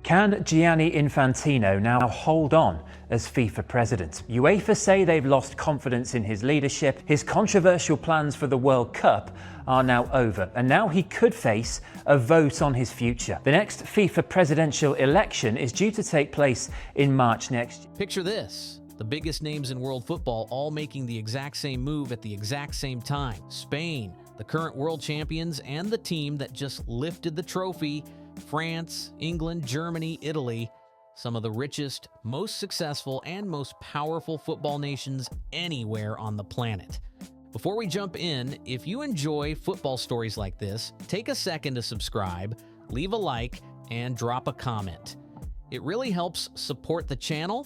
Can Gianni Infantino now hold on as FIFA president? UEFA say they've lost confidence in his leadership. His controversial plans for the World Cup are now over, and now he could face a vote on his future. The next FIFA presidential election is due to take place in March next year. Picture this. The biggest names in world football all making the exact same move at the exact same time. Spain, the current world champions, and the team that just lifted the trophy, France, England, Germany, Italy, some of the richest, most successful, and most powerful football nations anywhere on the planet. Before we jump in, if you enjoy football stories like this, take a second to subscribe, leave a like, and drop a comment. It really helps support the channel,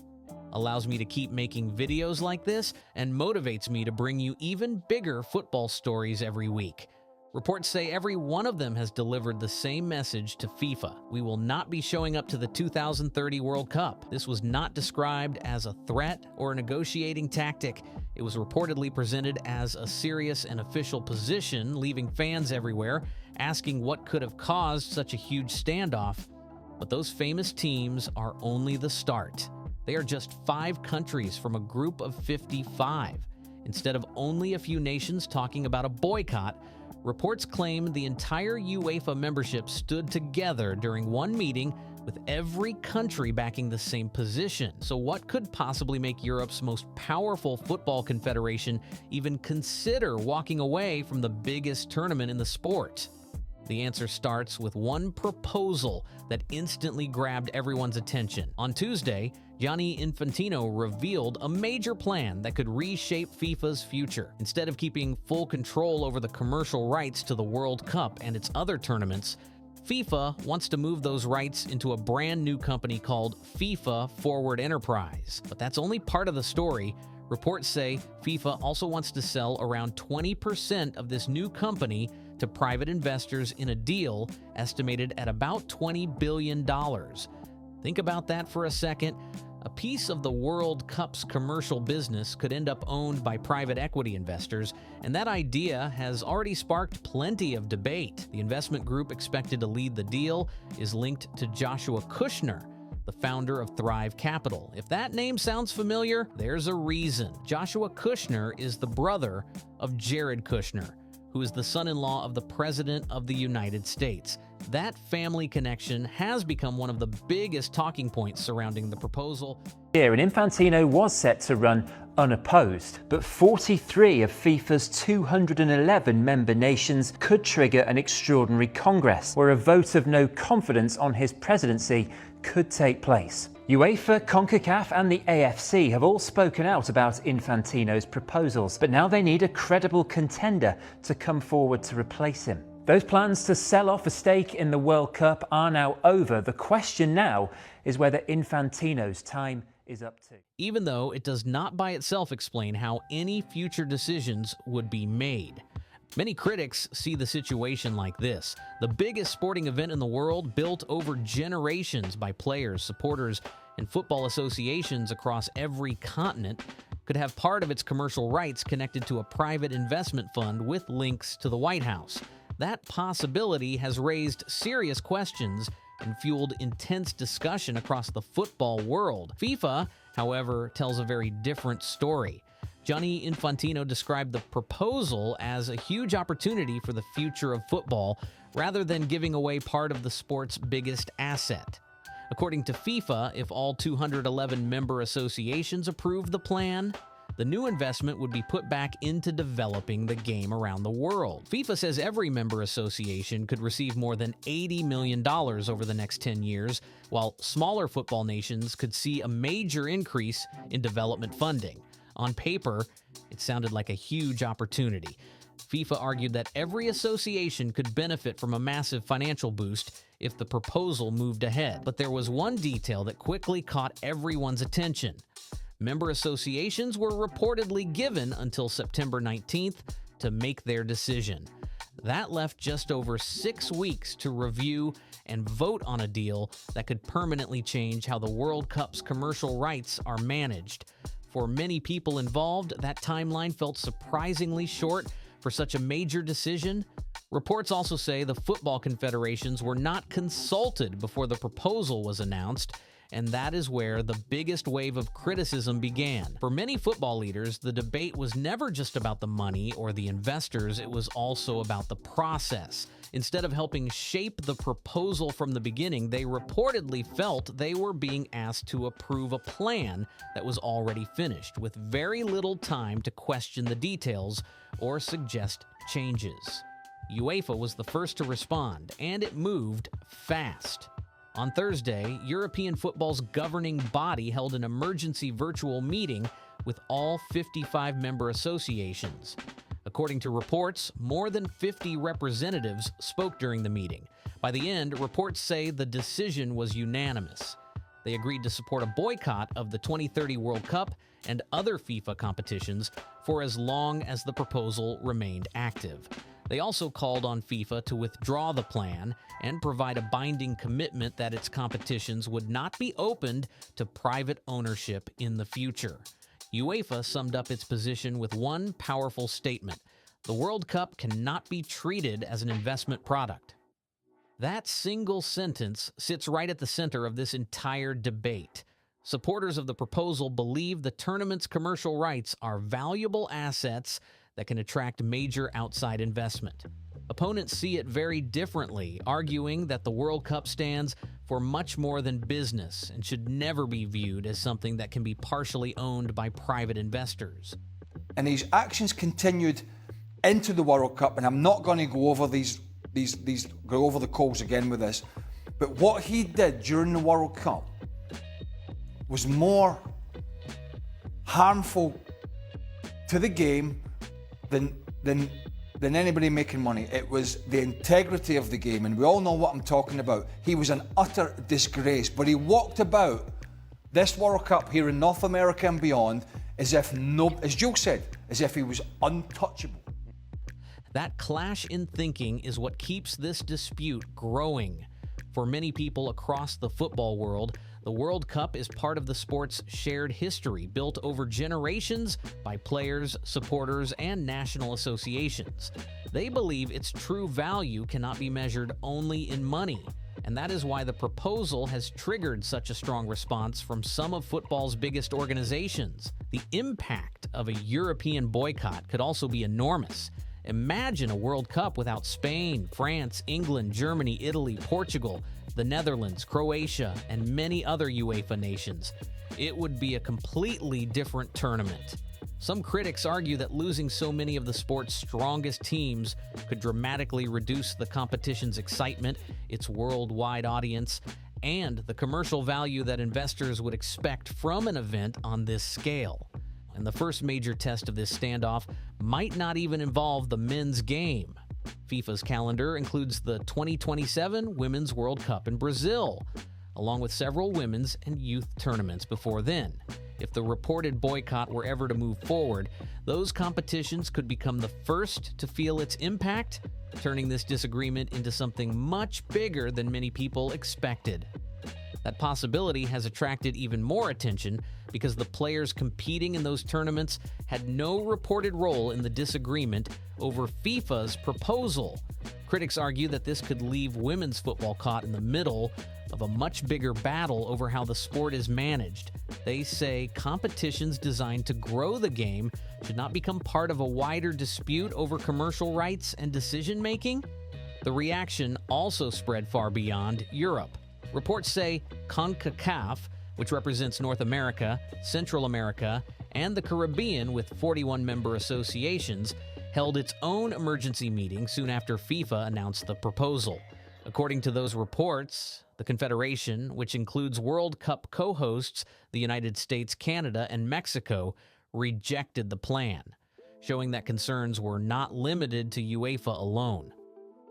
allows me to keep making videos like this, and motivates me to bring you even bigger football stories every week. Reports say every one of them has delivered the same message to FIFA. We will not be showing up to the 2030 World Cup. This was not described as a threat or a negotiating tactic. It was reportedly presented as a serious and official position, leaving fans everywhere asking what could have caused such a huge standoff. But those famous teams are only the start. They are just 5 countries from a group of 55. Instead of only a few nations talking about a boycott, reports claim the entire UEFA membership stood together during one meeting with every country backing the same position. So what could possibly make Europe's most powerful football confederation even consider walking away from the biggest tournament in the sport? The answer starts with one proposal that instantly grabbed everyone's attention. On Tuesday, Gianni Infantino revealed a major plan that could reshape FIFA's future. Instead of keeping full control over the commercial rights to the World Cup and its other tournaments, FIFA wants to move those rights into a brand new company called FIFA Forward Enterprise. But that's only part of the story. Reports say FIFA also wants to sell around 20% of this new company to private investors in a deal estimated at about $20 billion. Think about that for a second. A piece of the World Cup's commercial business could end up owned by private equity investors, and that idea has already sparked plenty of debate. The investment group expected to lead the deal is linked to Joshua Kushner, the founder of Thrive Capital. If that name sounds familiar, there's a reason. Joshua Kushner is the brother of Jared Kushner, who is the son-in-law of the President of the United States. That family connection has become one of the biggest talking points surrounding the proposal. And Infantino was set to run unopposed, but 43 of FIFA's 211 member nations could trigger an extraordinary Congress, where a vote of no confidence on his presidency could take place. UEFA, CONCACAF and the AFC have all spoken out about Infantino's proposals, but now they need a credible contender to come forward to replace him. Those plans to sell off a stake in the World Cup are now over. The question now is whether Infantino's time is up to. Even though it does not by itself explain how any future decisions would be made. Many critics see the situation like this. The biggest sporting event in the world, built over generations by players, supporters, and football associations across every continent, could have part of its commercial rights connected to a private investment fund with links to the White House. That possibility has raised serious questions and fueled intense discussion across the football world. FIFA, however, tells a very different story. Gianni Infantino described the proposal as a huge opportunity for the future of football, rather than giving away part of the sport's biggest asset. According to FIFA, if all 211 member associations approve the plan, the new investment would be put back into developing the game around the world. FIFA says every member association could receive more than $80 million over the next 10 years, while smaller football nations could see a major increase in development funding. On paper, it sounded like a huge opportunity. FIFA argued that every association could benefit from a massive financial boost if the proposal moved ahead. But there was one detail that quickly caught everyone's attention. Member associations were reportedly given until September 19th to make their decision. That left just over 6 weeks to review and vote on a deal that could permanently change how the World Cup's commercial rights are managed. For many people involved, that timeline felt surprisingly short for such a major decision, Reports also say the football confederations were not consulted before the proposal was announced, and that is where the biggest wave of criticism began. For many football leaders, the debate was never just about the money or the investors, it was also about the process. Instead of helping shape the proposal from the beginning, they reportedly felt they were being asked to approve a plan that was already finished, with very little time to question the details or suggest changes. UEFA was the first to respond, and it moved fast. On Thursday, European football's governing body held an emergency virtual meeting with all 55 member associations. According to reports, more than 50 representatives spoke during the meeting. By the end, reports say the decision was unanimous. They agreed to support a boycott of the 2030 World Cup and other FIFA competitions for as long as the proposal remained active. They also called on FIFA to withdraw the plan and provide a binding commitment that its competitions would not be opened to private ownership in the future. UEFA summed up its position with one powerful statement: the World Cup cannot be treated as an investment product. That single sentence sits right at the center of this entire debate. Supporters of the proposal believe the tournament's commercial rights are valuable assets that can attract major outside investment. Opponents see it very differently, arguing that the World Cup stands for much more than business and should never be viewed as something that can be partially owned by private investors. And his actions continued into the World Cup, and I'm not going to go over go over the coals again with this, but what he did during the World Cup was more harmful to the game than anybody making money. It was the integrity of the game, and we all know what I'm talking about. He was an utter disgrace, but he walked about this World Cup here in North America and beyond as if, as Joe said, as if he was untouchable. That clash in thinking is what keeps this dispute growing. For many people across the football world, the World Cup is part of the sport's shared history, built over generations by players, supporters, and national associations. They believe its true value cannot be measured only in money, and that is why the proposal has triggered such a strong response from some of football's biggest organizations. The impact of a European boycott could also be enormous. Imagine a World Cup without Spain, France, England, Germany, Italy, Portugal, the Netherlands, Croatia, and many other UEFA nations. It would be a completely different tournament. Some critics argue that losing so many of the sport's strongest teams could dramatically reduce the competition's excitement, its worldwide audience, and the commercial value that investors would expect from an event on this scale. And the first major test of this standoff might not even involve the men's game. FIFA's calendar includes the 2027 Women's World Cup in Brazil, along with several women's and youth tournaments before then. If the reported boycott were ever to move forward, those competitions could become the first to feel its impact, turning this disagreement into something much bigger than many people expected. That possibility has attracted even more attention because the players competing in those tournaments had no reported role in the disagreement over FIFA's proposal. Critics argue that this could leave women's football caught in the middle of a much bigger battle over how the sport is managed. They say competitions designed to grow the game should not become part of a wider dispute over commercial rights and decision-making. The reaction also spread far beyond Europe. Reports say CONCACAF, which represents North America, Central America, and the Caribbean with 41 member associations, held its own emergency meeting soon after FIFA announced the proposal. According to those reports, the Confederation, which includes World Cup co-hosts the United States, Canada, and Mexico, rejected the plan, showing that concerns were not limited to UEFA alone.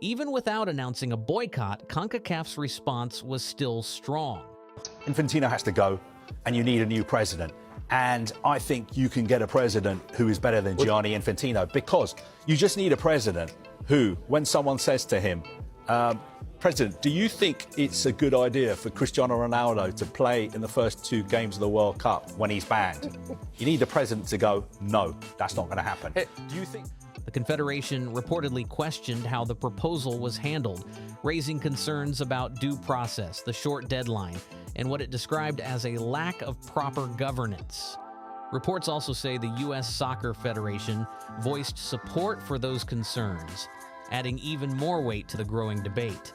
Even without announcing a boycott, CONCACAF's response was still strong. Infantino has to go, and you need a new president. And I think you can get a president who is better than Gianni Infantino, because you just need a president who, when someone says to him, President, do you think it's a good idea for Cristiano Ronaldo to play in the first 2 games of the World Cup when he's banned? You need the president to go, no, that's not going to happen. Do you think... The Confederation reportedly questioned how the proposal was handled, raising concerns about due process, the short deadline, and what it described as a lack of proper governance. Reports also say the U.S. Soccer Federation voiced support for those concerns, adding even more weight to the growing debate.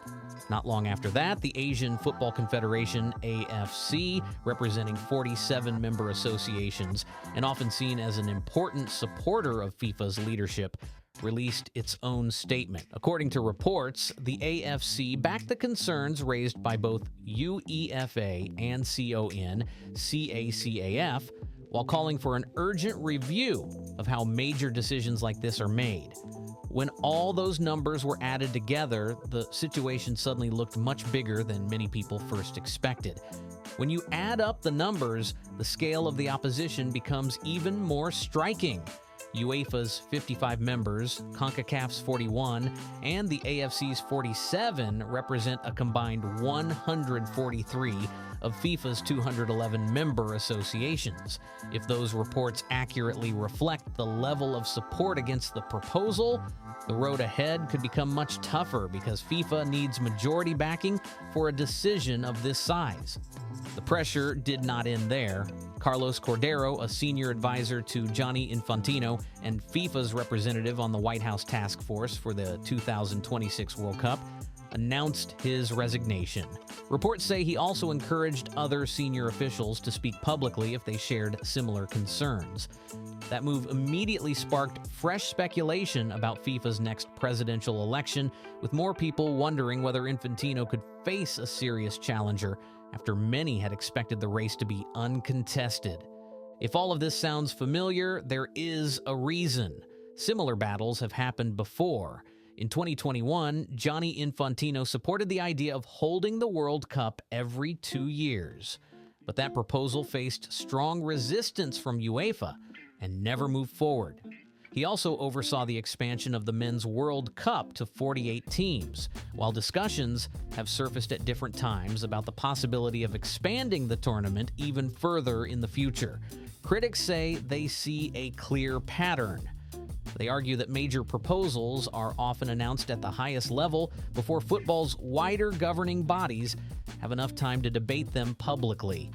Not long after that, the Asian Football Confederation, AFC, representing 47 member associations and often seen as an important supporter of FIFA's leadership, released its own statement. According to reports, the AFC backed the concerns raised by both UEFA and CONCACAF, while calling for an urgent review of how major decisions like this are made. When all those numbers were added together, the situation suddenly looked much bigger than many people first expected. When you add up the numbers, the scale of the opposition becomes even more striking. UEFA's 55 members, CONCACAF's 41, and the AFC's 47 represent a combined 143 of FIFA's 211 member associations. If those reports accurately reflect the level of support against the proposal, the road ahead could become much tougher because FIFA needs majority backing for a decision of this size. The pressure did not end there. Carlos Cordero, a senior advisor to Gianni Infantino and FIFA's representative on the White House task force for the 2026 World Cup, announced his resignation. Reports say he also encouraged other senior officials to speak publicly if they shared similar concerns. That move immediately sparked fresh speculation about FIFA's next presidential election, with more people wondering whether Infantino could face a serious challenger after many had expected the race to be uncontested. If all of this sounds familiar, there is a reason. Similar battles have happened before. In 2021, Gianni Infantino supported the idea of holding the World Cup every 2 years. But that proposal faced strong resistance from UEFA and never moved forward. He also oversaw the expansion of the Men's World Cup to 48 teams, while discussions have surfaced at different times about the possibility of expanding the tournament even further in the future. Critics say they see a clear pattern. They argue that major proposals are often announced at the highest level before football's wider governing bodies have enough time to debate them publicly.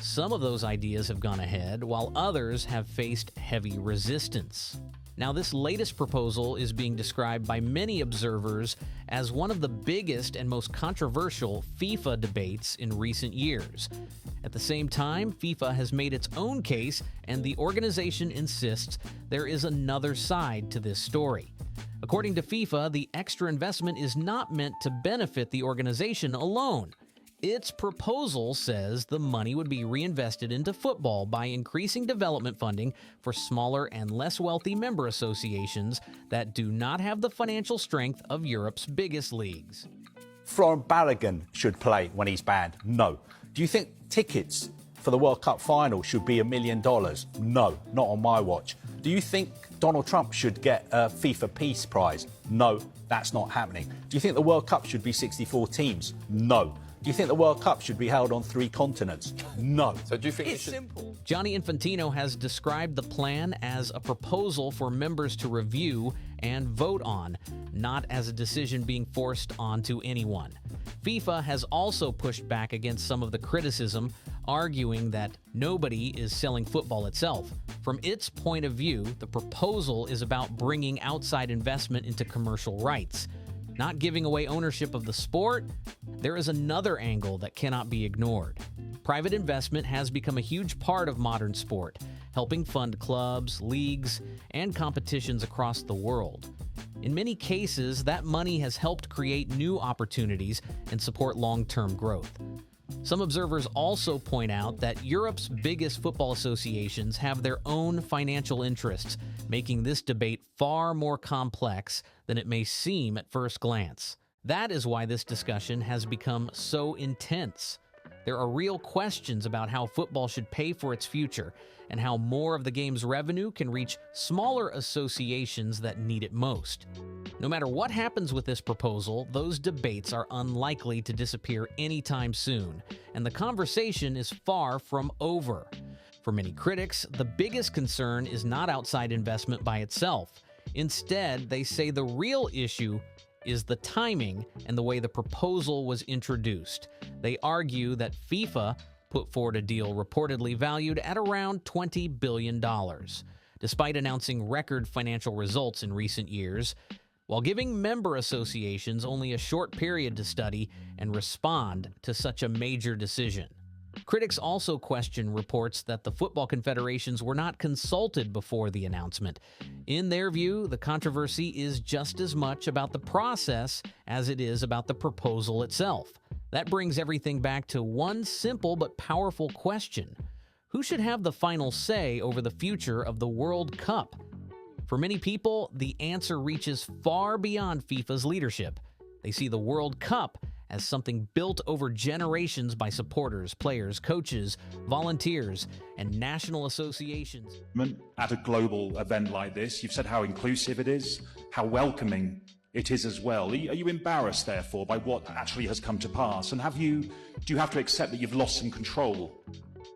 Some of those ideas have gone ahead, while others have faced heavy resistance. Now, this latest proposal is being described by many observers as one of the biggest and most controversial FIFA debates in recent years. At the same time, FIFA has made its own case, and the organization insists there is another side to this story. According to FIFA, the extra investment is not meant to benefit the organization alone. Its proposal says the money would be reinvested into football by increasing development funding for smaller and less wealthy member associations that do not have the financial strength of Europe's biggest leagues. Florent Balogun should play when he's banned? No. Do you think tickets for the World Cup final should be $1 million? No, not on my watch. Do you think Donald Trump should get a FIFA Peace Prize? No, that's not happening. Do you think the World Cup should be 64 teams? No. Do you think the World Cup should be held on 3 continents? No. So do you think It's simple. Gianni Infantino has described the plan as a proposal for members to review and vote on, not as a decision being forced onto anyone. FIFA has also pushed back against some of the criticism, arguing that nobody is selling football itself. From its point of view, the proposal is about bringing outside investment into commercial rights. Not giving away ownership of the sport, there is another angle that cannot be ignored. Private investment has become a huge part of modern sport, helping fund clubs, leagues, and competitions across the world. In many cases, that money has helped create new opportunities and support long-term growth. Some observers also point out that Europe's biggest football associations have their own financial interests, making this debate far more complex than it may seem at first glance. That is why this discussion has become so intense. There are real questions about how football should pay for its future and how more of the game's revenue can reach smaller associations that need it most. No matter what happens with this proposal, those debates are unlikely to disappear anytime soon, and the conversation is far from over. For many critics, the biggest concern is not outside investment by itself. Instead, they say the real issue is the timing and the way the proposal was introduced. They argue that FIFA put forward a deal reportedly valued at around $20 billion, despite announcing record financial results in recent years, while giving member associations only a short period to study and respond to such a major decision. Critics also question reports that the football confederations were not consulted before the announcement. In their view, the controversy is just as much about the process as it is about the proposal itself. That brings everything back to one simple but powerful question. Who should have the final say over the future of the World Cup? For many people, the answer reaches far beyond FIFA's leadership. They see the World Cup as something built over generations by supporters, players, coaches, volunteers, and national associations. At a global event like this, you've said how inclusive it is, how welcoming it is as well. Are you embarrassed, therefore, by what actually has come to pass? And do you have to accept that you've lost some control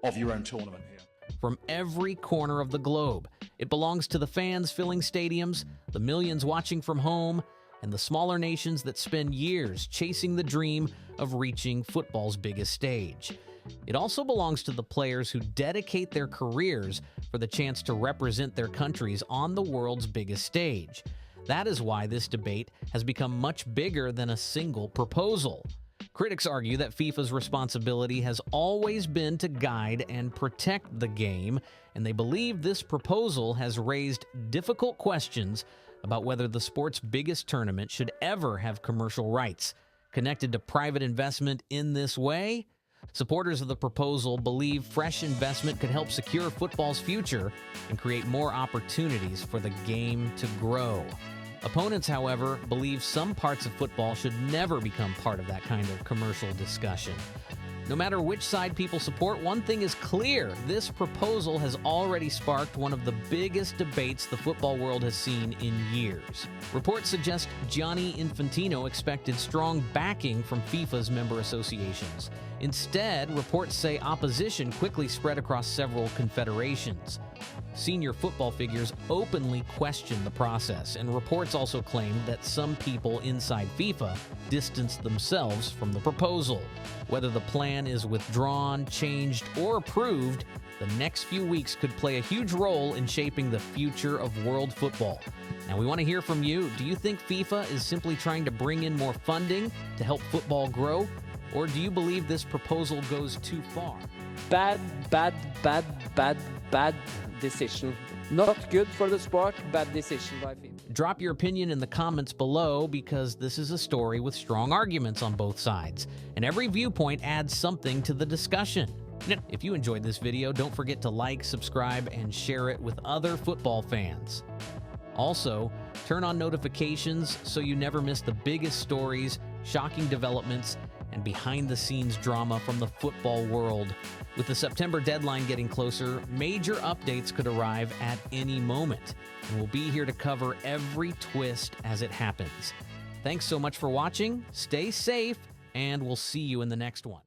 of your own tournament here? From every corner of the globe, it belongs to the fans filling stadiums, the millions watching from home, and the smaller nations that spend years chasing the dream of reaching football's biggest stage. It also belongs to the players who dedicate their careers for the chance to represent their countries on the world's biggest stage. That is why this debate has become much bigger than a single proposal. Critics argue that FIFA's responsibility has always been to guide and protect the game, and they believe this proposal has raised difficult questions about whether the sport's biggest tournament should ever have commercial rights. Connected to private investment in this way, supporters of the proposal believe fresh investment could help secure football's future and create more opportunities for the game to grow. Opponents, however, believe some parts of football should never become part of that kind of commercial discussion. No matter which side people support, one thing is clear. This proposal has already sparked one of the biggest debates the football world has seen in years. Reports suggest Gianni Infantino expected strong backing from FIFA's member associations. Instead, reports say opposition quickly spread across several confederations. Senior football figures openly questioned the process, and reports also claimed that some people inside FIFA distanced themselves from the proposal. Whether the plan is withdrawn, changed, or approved, the next few weeks could play a huge role in shaping the future of world football. Now, we want to hear from you. Do you think FIFA is simply trying to bring in more funding to help football grow? Or do you believe this proposal goes too far? Bad decision. Not good for the sport, bad decision by FIFA. Drop your opinion in the comments below, because this is a story with strong arguments on both sides, and every viewpoint adds something to the discussion. If you enjoyed this video, don't forget to like, subscribe, and share it with other football fans. Also, turn on notifications so you never miss the biggest stories, shocking developments, and behind-the-scenes drama from the football world. With the September deadline getting closer, major updates could arrive at any moment, and we'll be here to cover every twist as it happens. Thanks so much for watching, stay safe, and we'll see you in the next one.